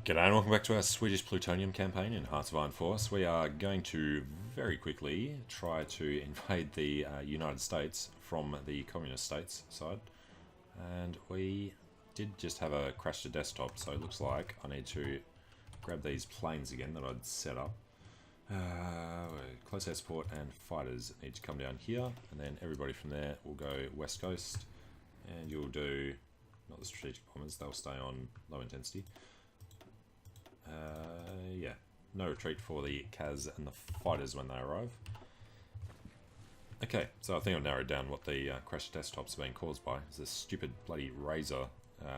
G'day and welcome back to our Swedish Plutonium campaign in Hearts of Iron Force. We are going to very quickly try to invade the United States from the Communist States side. And we did just have a crash to desktop, so it looks like I need to grab these planes again that I'd set up. Close air support and fighters need to come down here, and then everybody from there will go west coast, and you'll do, not the strategic bombers, they'll stay on low intensity. Yeah, no retreat for the Kaz and the fighters when they arrive. Okay, so I think I've narrowed down what the crash desktops are being caused by. It's the stupid bloody Razer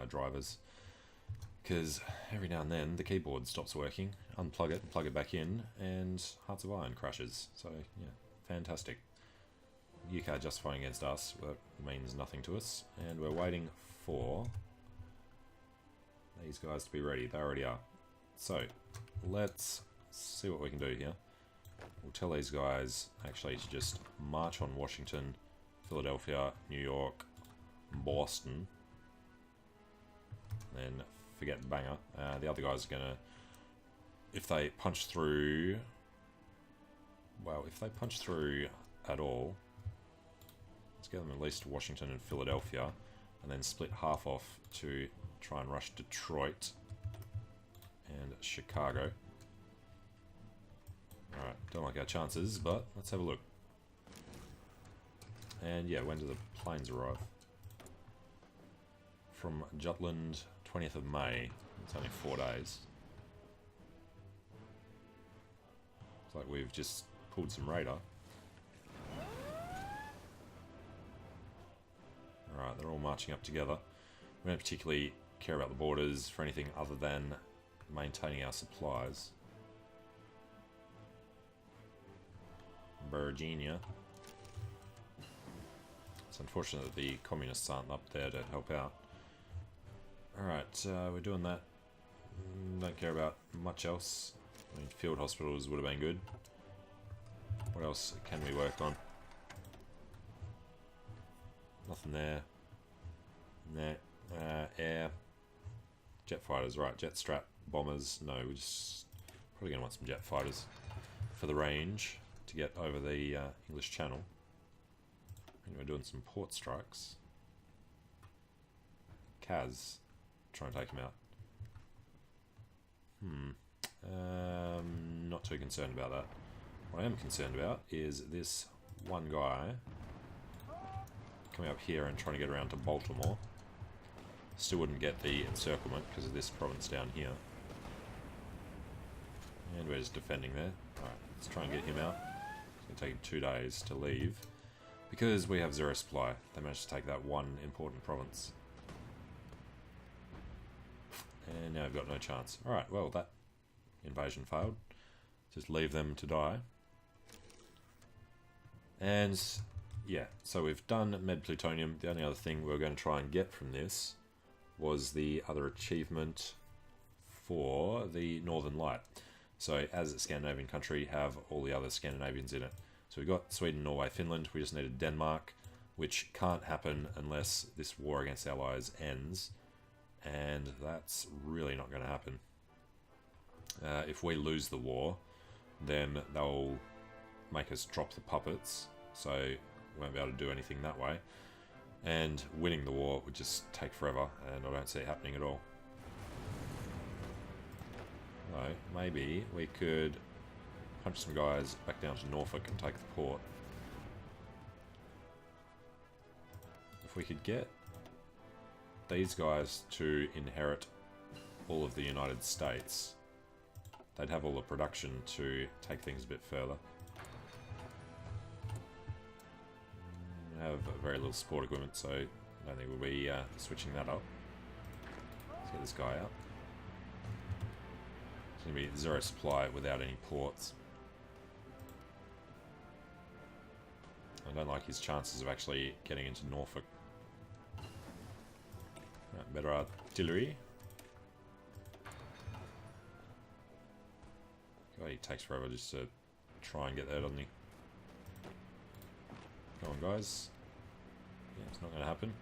drivers. Because every now and then the keyboard stops working, unplug it and plug it back in, and Hearts of Iron crashes. So, yeah, fantastic. UK justifying against us, that means nothing to us. And we're waiting for these guys to be ready. They already are. So, let's see what we can do here. We'll tell these guys actually to just march on Washington, Philadelphia, New York, Boston, then forget Banger. The other guys are gonna, if they punch through, well, if they punch through at all, let's get them at least to Washington and Philadelphia, and then split half off to try and rush Detroit and Chicago. Alright, don't like our chances, but let's have a look. And yeah, when do the planes arrive? From Jutland, 20th of May. It's only 4 days. It's like we've just pulled some radar. Alright, they're all marching up together. We don't particularly care about the borders for anything other than maintaining our supplies. Virginia. It's unfortunate that the communists aren't up there to help out. Alright, we're doing that. Don't care about much else. I mean, field hospitals would have been good. What else can we work on? Nothing there. Nah. Air. Jet fighters, right. Jet strat bombers. No, we're just probably going to want some jet fighters for the range to get over the English Channel. And we're doing some port strikes. Kaz. Try and take him out. Not too concerned about that. What I am concerned about is this one guy coming up here and trying to get around to Baltimore. Still wouldn't get the encirclement because of this province down here. And we're just defending there. Alright, let's try and get him out. It's going to take 2 days to leave. Because we have zero supply. They managed to take that one important province. And now we've got no chance. Alright, well, that invasion failed. Just leave them to die. And, yeah, so we've done Med Plutonium. The only other thing we were going to try and get from this was the other achievement for the Northern Light. So, as a Scandinavian country, have all the other Scandinavians in it. So we've got Sweden, Norway, Finland. We just needed Denmark, which can't happen unless this war against allies ends. And that's really not going to happen. If we lose the war, then they'll make us drop the puppets, so we won't be able to do anything that way. And winning the war would just take forever, and I don't see it happening at all. So maybe we could punch some guys back down to Norfolk and take the port. If we could get these guys to inherit all of the United States, they'd have all the production to take things a bit further. We have very little support equipment, so I don't think we'll be switching that up. Let's get this guy out. It's going to be zero supply without any ports. I don't like his chances of actually getting into Norfolk. Right, better artillery. God, he takes forever just to try and get there, doesn't he? Come on, guys. Yeah, it's not going to happen.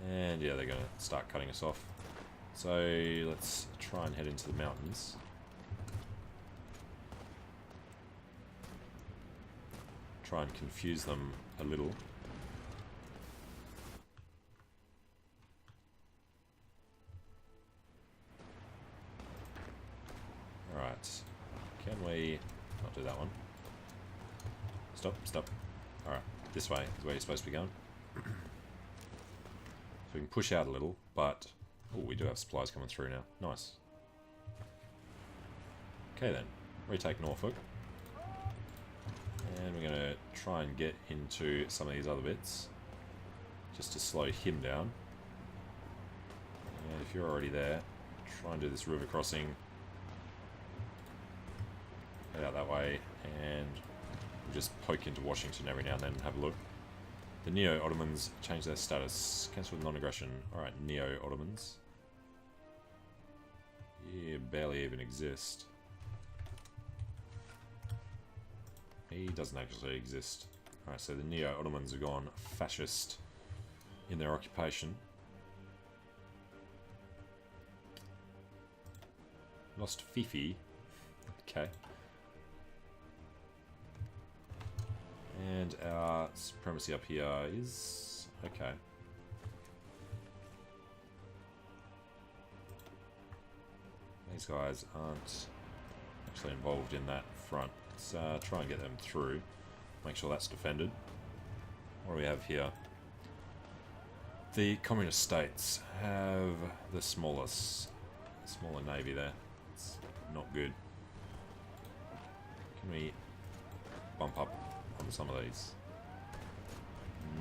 And yeah, they're going to start cutting us off. So let's try and head into the mountains. Try and confuse them a little. Alright. Can we not do that one? Stop, stop. Alright, this way is where you're supposed to be going. So we can push out a little, but... Oh, we do have supplies coming through now. Nice. Okay then, retake Norfolk. And we're going to try and get into some of these other bits. Just to slow him down. And if you're already there, try and do this river crossing. Head out that way, and we'll just poke into Washington every now and then and have a look. The Neo-Ottomans change their status. Cancel non-aggression. Alright, Neo-Ottomans. Yeah, barely even exist. He doesn't actually exist. Alright, so the Neo-Ottomans have gone fascist in their occupation. Lost Fifi. Okay. And our supremacy up here is... okay. These guys aren't actually involved in that front. Let's try and get them through. Make sure that's defended. What do we have here? The communist states have the smaller navy there. It's not good. Can we bump up on some of these?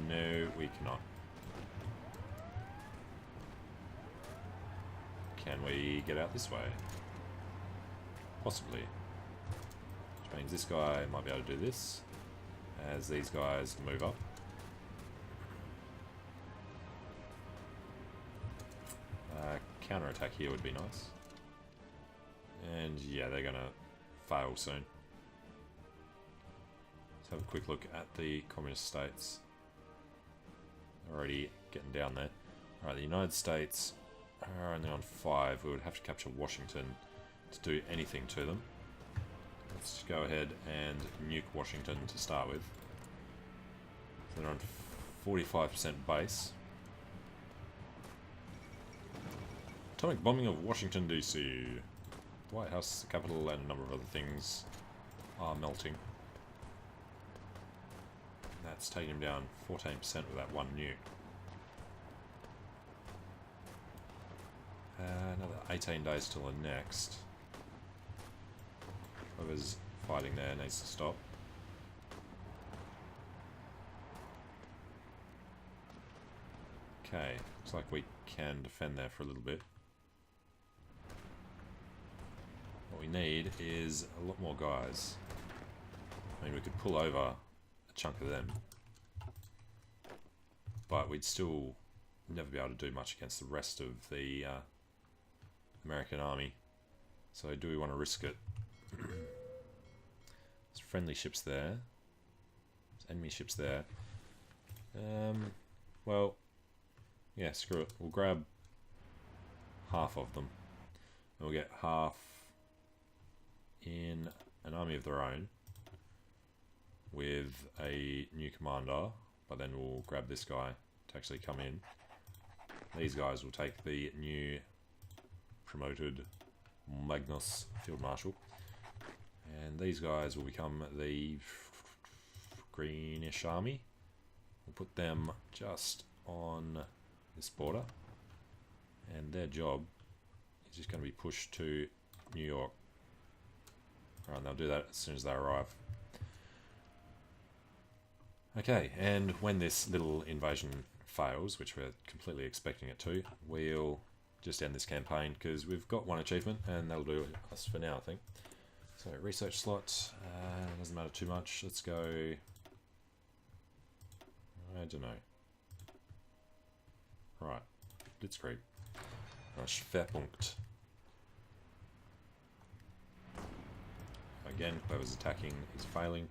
No, we cannot. Can we get out this way? Possibly. Which means this guy might be able to do this as these guys move up. Counter-attack here would be nice. And yeah, they're gonna fail soon. Let's have a quick look at the communist states. Already getting down there. Alright, the United States are only on 5. We would have to capture Washington to do anything to them. Let's just go ahead and nuke Washington to start with. So they're on 45% base. Atomic bombing of Washington DC. The White House, the capital, and a number of other things are melting. That's taking him down 14% with that one nuke. Another 18 days till the next. Whoever's fighting there needs to stop. Okay, looks like we can defend there for a little bit. What we need is a lot more guys. I mean, we could pull over a chunk of them, but we'd still never be able to do much against the rest of the American army. So do we want to risk it? There's friendly ships there. There's enemy ships there. Well, yeah, screw it. We'll grab half of them. And we'll get half in an army of their own with a new commander, but then we'll grab this guy to actually come in. These guys will take the new promoted Magnus Field Marshal, and these guys will become the Greenish Army. We'll put them just on this border, and their job is just going to be pushed to New York. Alright, they'll do that as soon as they arrive. Okay, and when this little invasion fails, which we're completely expecting it to, we'll just end this campaign because we've got one achievement and that'll do us for now, I think. So research slot, doesn't matter too much. Let's go, I don't know. Right, Blitzkrieg. Schwerpunkt. Again, whoever's attacking is failing.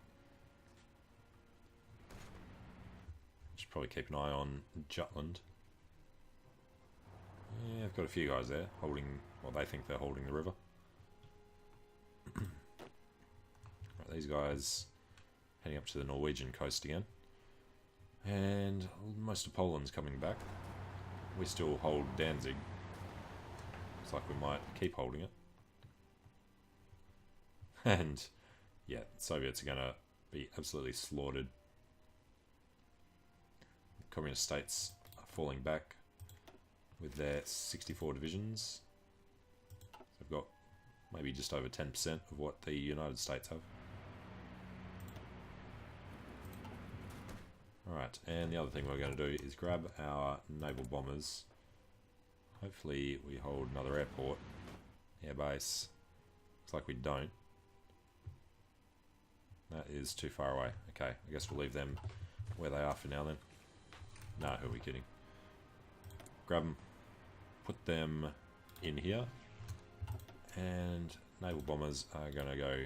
Should probably keep an eye on Jutland. Yeah, I've got a few guys there holding, well, they think they're holding the river. Right, these guys heading up to the Norwegian coast again. And most of Poland's coming back. We still hold Danzig. Looks like we might keep holding it. And yeah, Soviets are going to be absolutely slaughtered. The communist states are falling back with their 64 divisions. They've got maybe just over 10% of what the United States have. Alright, and the other thing we're going to do is grab our naval bombers. Hopefully we hold another airport, airbase. Looks like we don't. That is too far away. Okay, I guess we'll leave them where they are for now then. Nah, who are we kidding? Grab them, put them in here, and naval bombers are going to go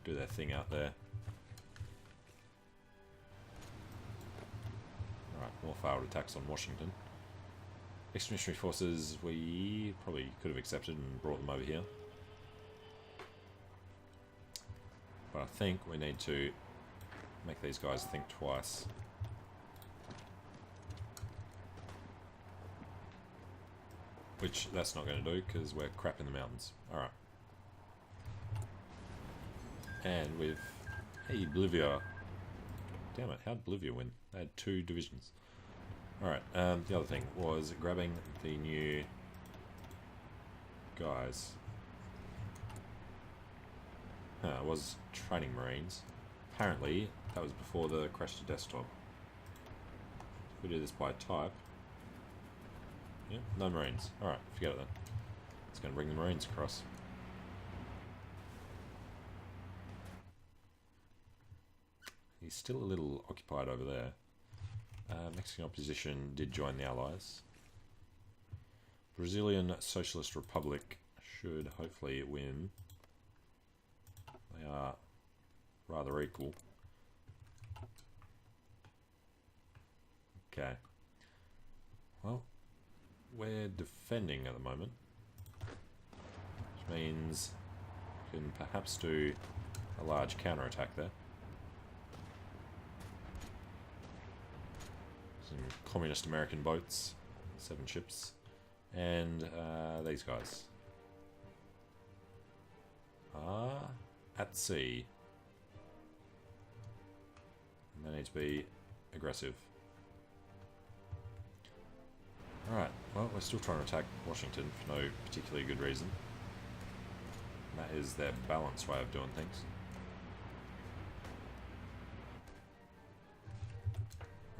do their thing out there. Alright, more failed attacks on Washington. Expeditionary forces, we probably could have accepted and brought them over here. But I think we need to make these guys think twice. Which that's not going to do because we're crap in the mountains. Alright. And with... Hey, Bolivia. Damn it, how'd Bolivia win? They had 2 divisions. Alright, the other thing was grabbing the new guys. It was training Marines. Apparently, that was before the crash to desktop. If we do this by type... Yeah, no Marines. Alright, forget it then. It's going to bring the Marines across. He's still a little occupied over there. Mexican opposition did join the Allies. Brazilian Socialist Republic should hopefully win. They are rather equal. Okay. Well, we're defending at the moment, which means we can perhaps do a large counterattack there. Some communist American boats, 7 ships, and these guys are at sea. And they need to be aggressive. Alright, well, we're still trying to attack Washington for no particularly good reason. And that is their balanced way of doing things.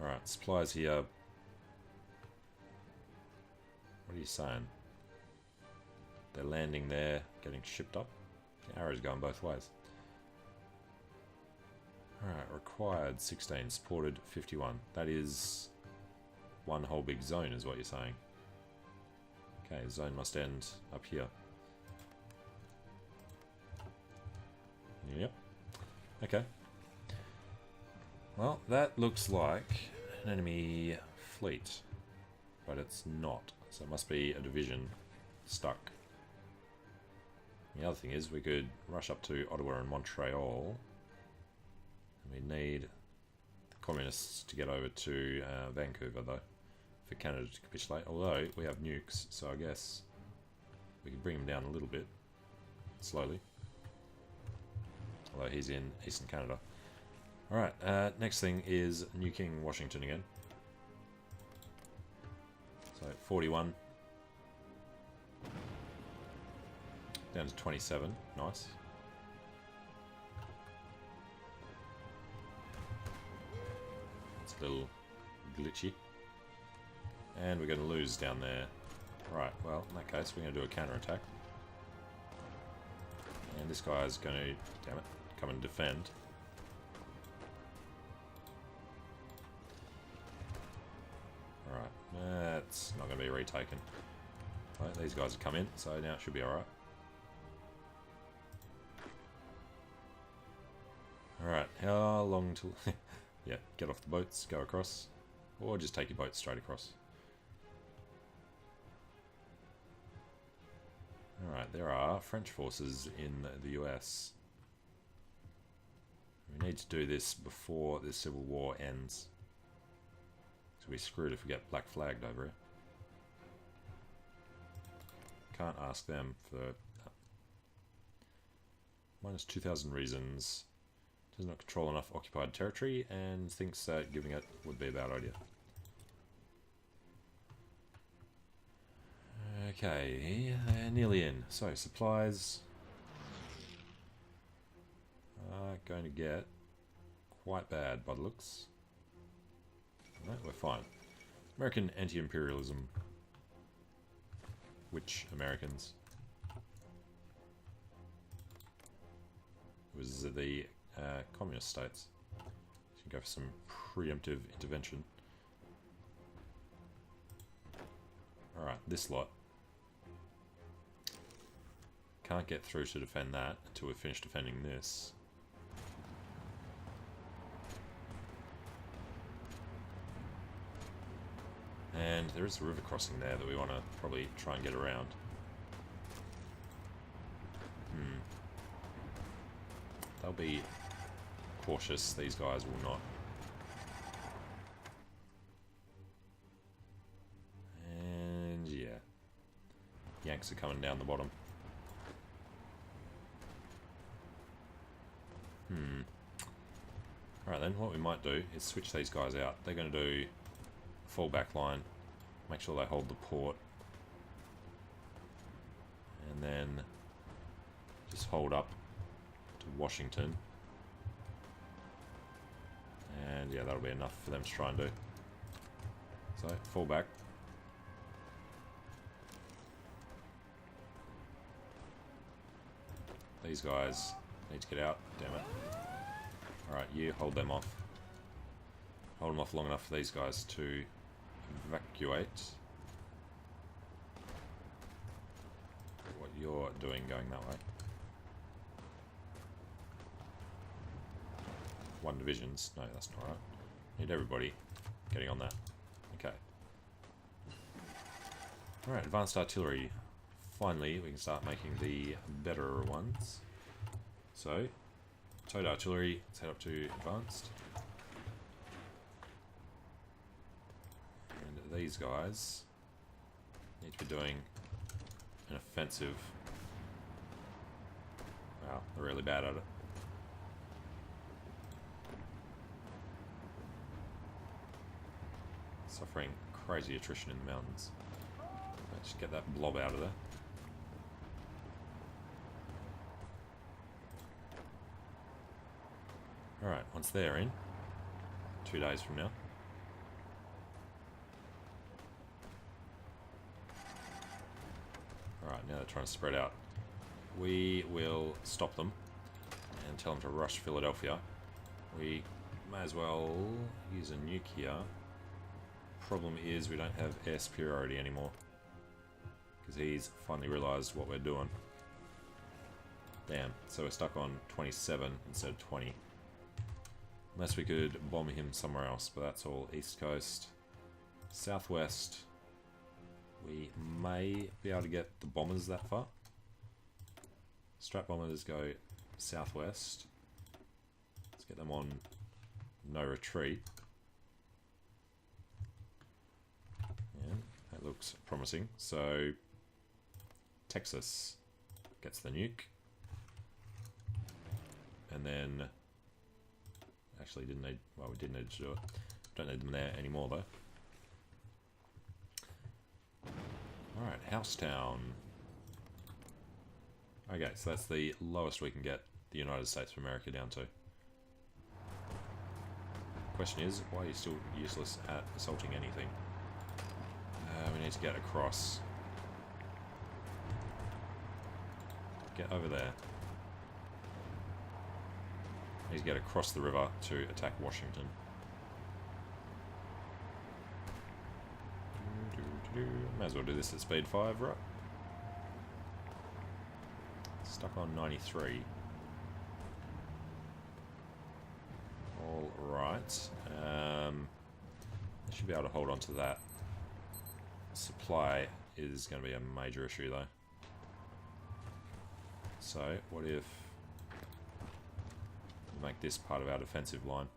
Alright, supplies here. What are you saying? They're landing there, getting shipped up. The arrow's going both ways. Alright, required 16, supported 51. That is one whole big zone is what you're saying. Okay, the zone must end up here. Yep. Okay. Well, that looks like an enemy fleet, but it's not. So it must be a division stuck. The other thing is we could rush up to Ottawa and Montreal. And we need the communists to get over to Vancouver though, for Canada to capitulate. Although we have nukes, so I guess we could bring him down a little bit, slowly. Although he's in Eastern Canada. Alright, next thing is nuking Washington again. So 41. Down to 27. Nice. It's a little glitchy. And we're going to lose down there. Right, well, in that case, we're going to do a counterattack. And this guy's going to, damn it, come and defend. Alright, that's not going to be retaken. Right, these guys have come in, so now it should be alright. Alright, how long till... yeah, get off the boats, go across. Or just take your boat straight across. Alright, there are French forces in the US. We need to do this before the Civil War ends. So we're screwed if we get black flagged over it. Can't ask them for... Minus 2,000 reasons. Does not control enough occupied territory and thinks that giving it would be a bad idea. Okay, they're nearly in. So, supplies are going to get quite bad by the looks. No, we're fine. American anti-imperialism. Which Americans? It was the communist states. So you can go for some preemptive intervention. Alright, this lot. Can't get through to defend that until we finish defending this. And there is a river crossing there that we want to probably try and get around. They'll be cautious, these guys will not. And yeah. Yanks are coming down the bottom. Alright then, what we might do is switch these guys out. They're going to do a fallback line. Make sure they hold the port. And then just hold up to Washington. And yeah, that'll be enough for them to try and do. So, fall back. These guys need to get out, damn it. Alright, you hold them off. Hold them off long enough for these guys to evacuate. What you're doing going that way. One divisions. No, that's not right. Need everybody getting on that. Okay. Alright, advanced artillery. Finally, we can start making the better ones. So, towed artillery, let's head up to advanced. And these guys need to be doing an offensive. Wow, they're really bad at it. Suffering crazy attrition in the mountains. Let's just get that blob out of there. Alright, once they're in, 2 days from now. Alright, now they're trying to spread out. We will stop them and tell them to rush Philadelphia. We may as well use a nuke here. Problem is we don't have air superiority anymore. Because he's finally realised what we're doing. Damn, so we're stuck on 27 instead of 20. Unless we could bomb him somewhere else, but that's all east coast. Southwest, we may be able to get the bombers that far. Strat bombers go southwest. Let's get them on no retreat. Yeah, that looks promising. So, Texas gets the nuke. And then... Actually, didn't need. Well, we did need to do it. Don't need them there anymore, though. Alright, Housetown. Okay, so that's the lowest we can get the United States of America down to. Question is, why are you still useless at assaulting anything? We need to get across. Get over there. Need to get across the river to attack Washington. May as well do this at speed 5, right? Stuck on 93. Alright. I should be able to hold on to that. Supply is going to be a major issue though. So, what if we make this part of our defensive line?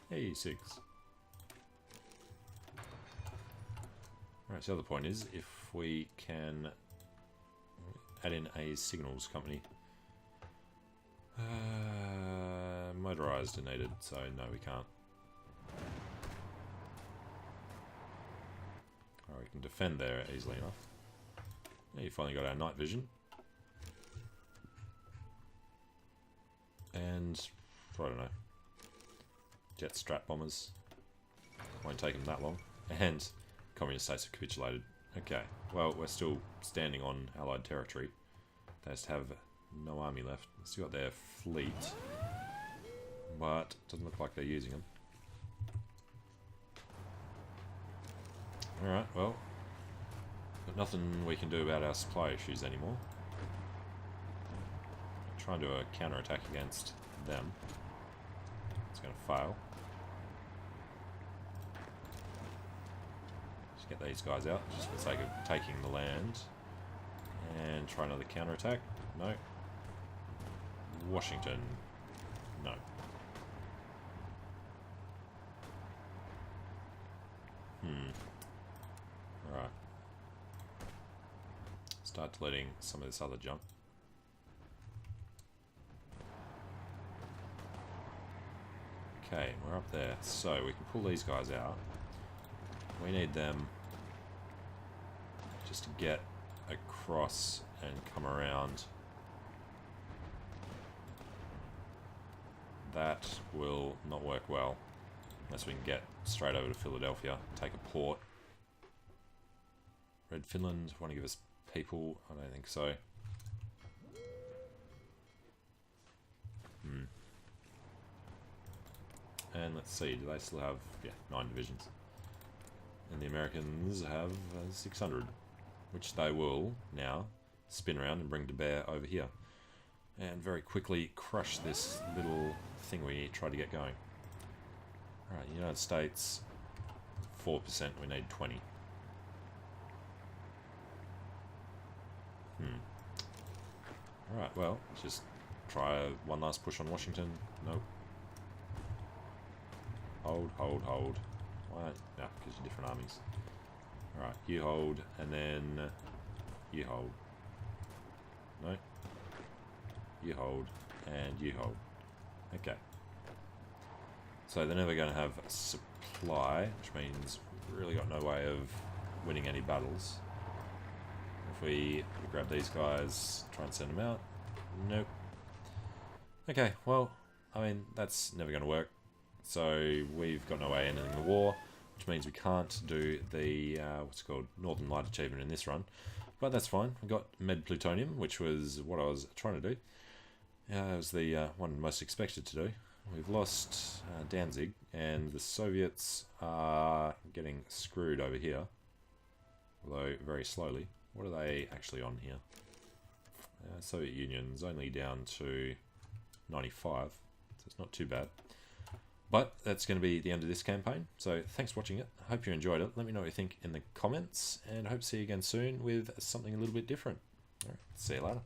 Hey, 6. Alright, so the other point is, if we can add in a signals company. Motorized are needed, so no, we can't. Alright, we can defend there easily enough. Yeah, you finally got our night vision. And, I don't know, jet strap bombers. Won't take them that long. And communist states have capitulated. Okay, well, we're still standing on Allied territory. They just have no army left. They've still got their fleet, but it doesn't look like they're using them. Alright, well, got nothing we can do about our supply issues anymore. Try and do a counter-attack against them. It's going to fail. Just get these guys out, just for the sake of taking the land. And try another counter-attack. No. Washington. No. Alright. Start deleting some of this other junk. Okay, we're up there. So, we can pull these guys out. We need them just to get across and come around. That will not work well unless we can get straight over to Philadelphia, take a port. Red Finland want to give us people? I don't think so. And let's see, do they still have, 9 divisions. And the Americans have 600, which they will now spin around and bring to bear over here. And very quickly crush this little thing we tried to get going. Alright, United States, 4%, we need 20. Alright, well, let's just try one last push on Washington. Nope. Hold. Why? No, because you're different armies. Alright, you hold, and then you hold. No. You hold, and you hold. Okay. So they're never going to have supply, which means we've really got no way of winning any battles. If we grab these guys, try and send them out. Nope. Okay, well, I mean, that's never going to work. So we've got no way of ending the war, which means we can't do the, what's it called, Northern Light achievement in this run. But that's fine. We got Med Plutonium, which was what I was trying to do. It was the one most expected to do. We've lost Danzig, and the Soviets are getting screwed over here. Although very slowly. What are they actually on here? Soviet Union's only down to 95, so it's not too bad. But that's going to be the end of this campaign. So thanks for watching it. I hope you enjoyed it. Let me know what you think in the comments, and I hope to see you again soon with something a little bit different. All right, see you later.